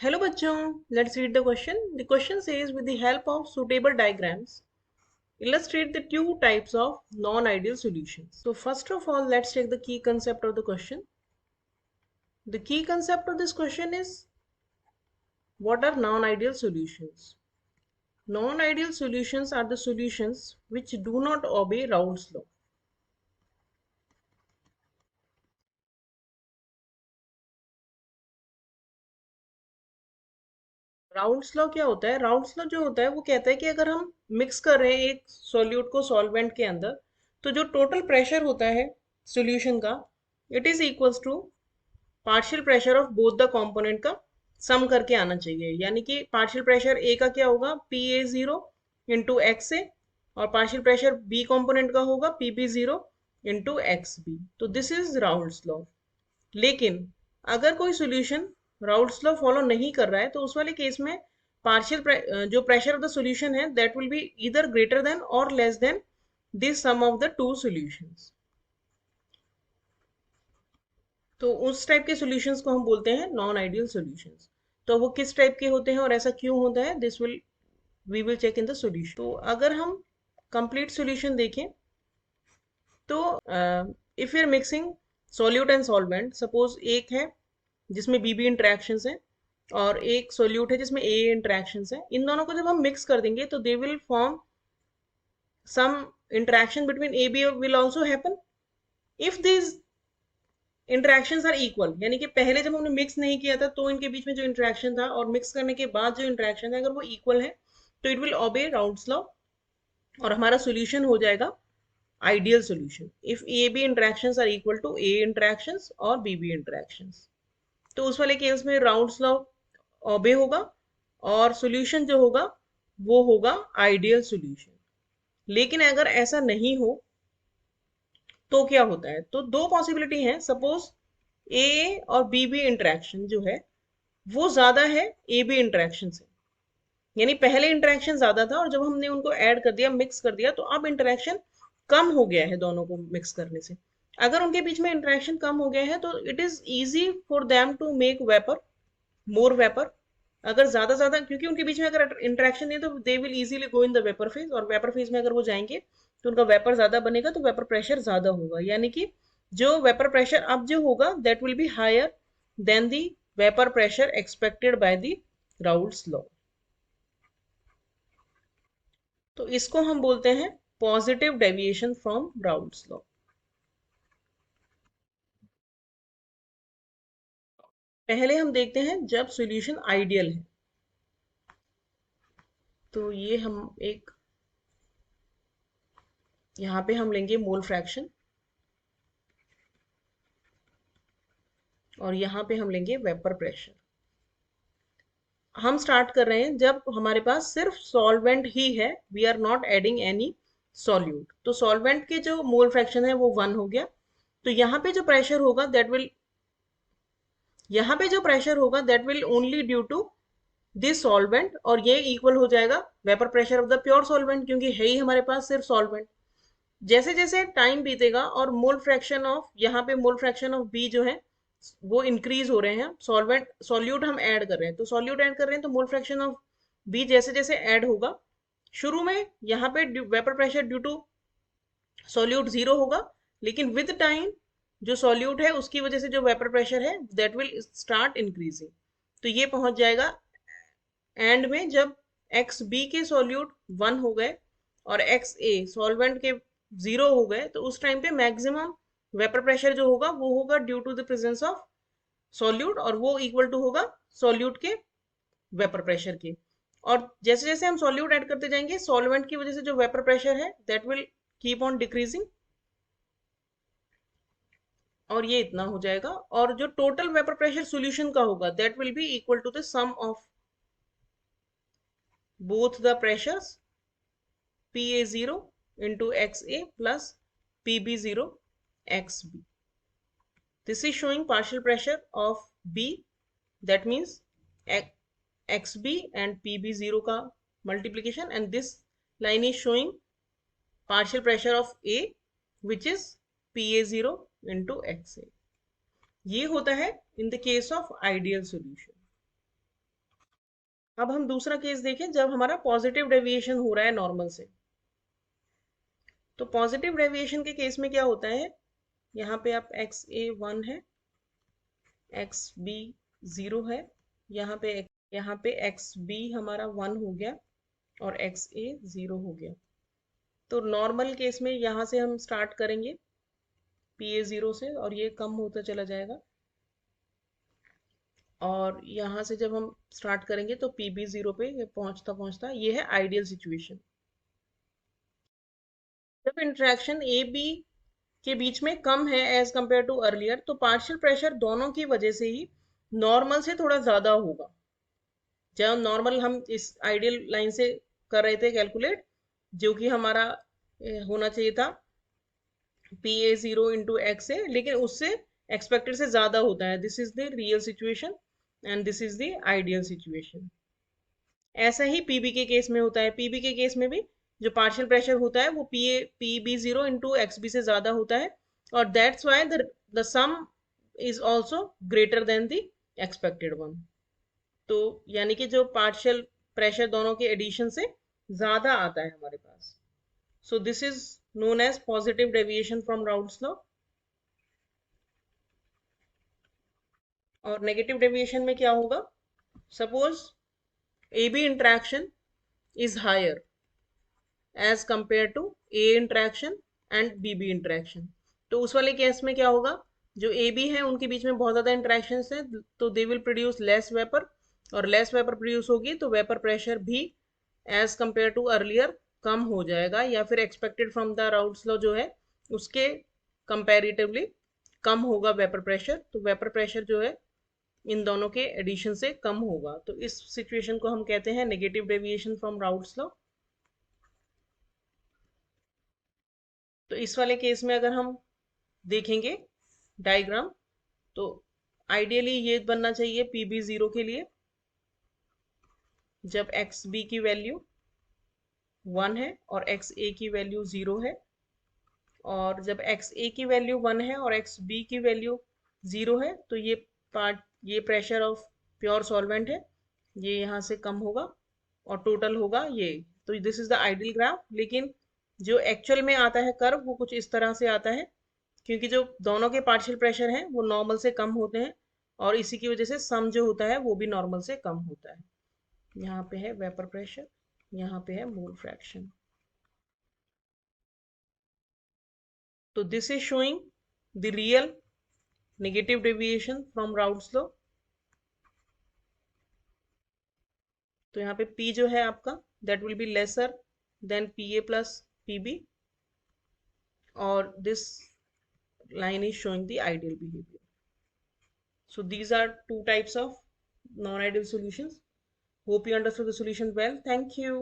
Hello bachchon, let's read the question. The question says with the help of suitable diagrams, illustrate the two types of non-ideal solutions. So first of all, let's take the key concept of the question. The key concept of this question is what are non-ideal solutions? Non-ideal solutions are the solutions which do not obey Raoult's law. Raoult's law क्या होता है? Raoult's law जो होता है वो कहता है कि अगर हम मिक्स कर रहे हैं एक सॉल्यूट को सॉल्वेंट के अंदर, तो जो टोटल प्रेशर होता है सॉल्यूशन का, it is equals to partial pressure of both the component का सम करके आना चाहिए। यानी कि पार्शियल प्रेशर ए का क्या होगा, P A zero into X A, और पार्शियल प्रेशर बी कंपोनेंट का होगा P B zero into X B. तो दिस इज राउल्ट्स लॉ। लेकिन अगर कोई सॉल्यूशन राउल्ट्स लॉ फॉलो नहीं कर रहा है तो उस वाले केस में पार्शियल जो प्रेशर ऑफ द सॉल्यूशन है that will be either greater than और less than this sum of the two solutions. तो उस टाइप के सॉल्यूशंस को हम बोलते हैं नॉन आइडियल सॉल्यूशंस। तो वो किस टाइप के होते हैं और ऐसा क्यों होता है, this will we will check in the solution. तो अगर हम कंप्लीट सॉल्यूशन देखें तो if you are mixing solute and solvent, suppose एक है जिसमें बीबी इंटरेक्शंस हैं और एक सोल्यूट है जिसमें ए इंटरेक्शंस हैं, इन दोनों को जब हम मिक्स कर देंगे तो they will form some interaction between A B will also happen if this interactions are equal. यानी कि पहले जब हमने मिक्स नहीं किया था तो इनके बीच में जो इंटरेक्शन था और मिक्स करने के बाद जो इंटरेक्शन है अगर वो इक्वल है तो it will obey Raoult's law और हमारा सोल्यूशन हो जाएगा ideal solution if A B interactions are equal to A interactions और बी बी इंटरेक्शंस। तो उस वाले केस में राउल्ट्स लॉ ओबे होगा और सॉल्यूशन जो होगा वो होगा आइडियल सॉल्यूशन। लेकिन अगर ऐसा नहीं हो तो क्या होता है, तो दो पॉसिबिलिटी है। सपोज ए और बी बी इंटरेक्शन जो है वो ज्यादा है ए बी इंटरेक्शन से, यानी पहले इंटरेक्शन ज्यादा था और जब हमने उनको ऐड कर दिया, मिक्स कर दिया, तो अब इंटरेक्शन कम हो गया है दोनों को मिक्स करने से। अगर उनके बीच में इंटरेक्शन कम हो गया है तो it is easy for them to make vapour, more vapour. अगर ज्यादा क्योंकि उनके बीच में अगर इंटरेक्शन नहीं है तो they will easily go in the vapour phase, और वेपर फेज में अगर वो जाएंगे तो उनका वेपर ज्यादा बनेगा तो वेपर प्रेशर ज्यादा होगा। यानी कि जो वेपर प्रेशर अब जो होगा that will be higher than the vapour pressure expected by the Raoult's law. तो इसको हम बोलते हैं positive deviation from Raoult's law. पहले हम देखते हैं जब सॉल्यूशन आइडियल है। तो ये हम एक यहाँ पे हम लेंगे मोल फ्रैक्शन और यहाँ पे हम लेंगे वेपर प्रेशर। हम स्टार्ट कर रहे हैं जब हमारे पास सिर्फ सॉल्वेंट ही है, we are not adding any solute. तो सॉल्वेंट के जो मोल फ्रैक्शन है वो 1 हो गया। तो यहाँ पे जो प्रेशर होगा दैट विल, यहाँ पे जो प्रेशर होगा that will only due to this solvent, और ये इक्वल हो जाएगा vapour pressure of the pure solvent, क्योंकि है ही हमारे पास सिर्फ सॉल्वेंट। जैसे जैसे टाइम बीतेगा और मोल फ्रैक्शन ऑफ, यहाँ पे मोल फ्रैक्शन ऑफ बी जो है वो इंक्रीज हो रहे हैं, सॉल्वेंट सॉल्यूट हम ऐड कर रहे हैं, तो सॉल्यूट ऐड कर रहे हैं तो मोल फ्रैक्शन ऑफ बी जैसे जैसे ऐड होगा, शुरू में यहाँ पे vapour pressure due to solute zero होगा, लेकिन विद टाइम जो सॉल्यूट है उसकी वजह से जो वेपर प्रेशर है दैट विल स्टार्ट इंक्रीजिंग। तो ये पहुंच जाएगा एंड में जब एक्स बी के सॉल्यूट 1 हो गए और एक्स ए सॉल्वेंट के 0 हो गए, तो उस टाइम पे मैक्सिमम वेपर प्रेशर जो होगा वो होगा due to the presence of solute, और वो इक्वल टू होगा सॉल्यूट के वेपर प्रेशर के। और जैसे जैसे हम सॉल्यूट ऐड करते जाएंगे सॉल्वेंट की वजह से जो वेपर प्रेशर है that will keep on decreasing, और ये इतना हो जाएगा। और जो टोटल वेपर प्रेशर सॉल्यूशन का होगा that will be equal to the sum of both the pressures PA0 into XA plus PB0 XB. This is showing partial pressure of B, that means XB and PB0 का multiplication, and this line is showing partial pressure of A which is PA0 into XA. ये होता है in the case of ideal solution. अब हम दूसरा case देखें जब हमारा पॉजिटिव डेविएशन हो रहा है नॉर्मल से। तो पॉजिटिव डेविएशन के केस में क्या होता है, यहाँ पे आप एक्स ए 1 है, एक्स बी 0 है, यहाँ पे एक्स बी हमारा 1 हो गया और एक्स ए 0 हो गया। तो नॉर्मल केस में यहाँ से हम स्टार्ट करेंगे पी ए 0 से और ये कम होता चला जाएगा, और यहाँ से जब हम स्टार्ट करेंगे तो पी बी 0 पे ये पहुँचता पहुँचता ये है आइडियल सिचुएशन। जब इंट्रैक्शन ए बी के बीच में कम है एज कंपेयर टू अर्लियर, तो पार्शियल प्रेशर दोनों की वजह से ही नॉर्मल से थोड़ा ज्यादा होगा। जब नॉर्मल हम इस आइडियल लाइन से कर रहे थे कैलकुलेट, जो कि हमारा होना चाहिए था पी ए 0 इंटू एक्स ए, लेकिन उससे एक्सपेक्टेड से ज्यादा होता है। This is the real situation and this is the ideal situation. ऐसा ही पीबी के केस में होता है। पीबी के केस में भी जो पार्शियल प्रेशर होता है वो P B 0 into X B से ज्यादा होता है, और that's why the sum is also greater than the expected one. तो यानी कि जो पार्शियल प्रेशर दोनों के एडिशन से ज्यादा आता है हमारे पास। So this is known as positive deviation from Raoult's law. और नेगेटिव डेविएशन में क्या होगा, suppose A B interaction is higher as compare to A interaction and B B interaction. तो उस वाले केस में क्या होगा, जो ए बी है उनके बीच में बहुत ज़्यादा इंट्रैक्शन है, तो they will produce less vapour, और लेस वेपर प्रोड्यूस होगी तो वेपर प्रेशर भी एज कंपेयर टू अर्लियर कम हो जाएगा, या फिर expected from the Raoult's law जो है उसके कंपैरेटिवली कम होगा वेपर प्रेशर। तो वेपर प्रेशर जो है इन दोनों के एडिशन से कम होगा। तो इस सिचुएशन को हम कहते हैं negative deviation from Raoult's law. तो इस वाले केस में अगर हम देखेंगे डायग्राम, तो आइडियली ये बनना चाहिए पी बी 0 के लिए जब एक्स बी की वैल्यू 1 है और एक्स ए की वैल्यू 0 है, और जब एक्स ए की वैल्यू 1 है और एक्स बी की वैल्यू 0 है तो ये प्रेशर ऑफ प्योर सॉल्वेंट है, ये यहाँ से कम होगा और टोटल होगा ये। तो this is the ideal graph. लेकिन जो एक्चुअल में आता है कर्व वो कुछ इस तरह से आता है, क्योंकि जो दोनों के पार्शियल प्रेशर हैं वो नॉर्मल से कम होते हैं, और इसी की वजह से सम जो होता है वो भी नॉर्मल से कम होता है। यहाँ पे है वेपर प्रेशर, यहाँ पे है मोल फ्रैक्शन। तो this is showing the real negative deviation from Raoult's law. तो यहाँ पे P जो है आपका that will be lesser than P A plus P B, और this line is showing the ideal behavior. So these are two types of non-ideal solutions. Hope you understood the solution well. Thank you.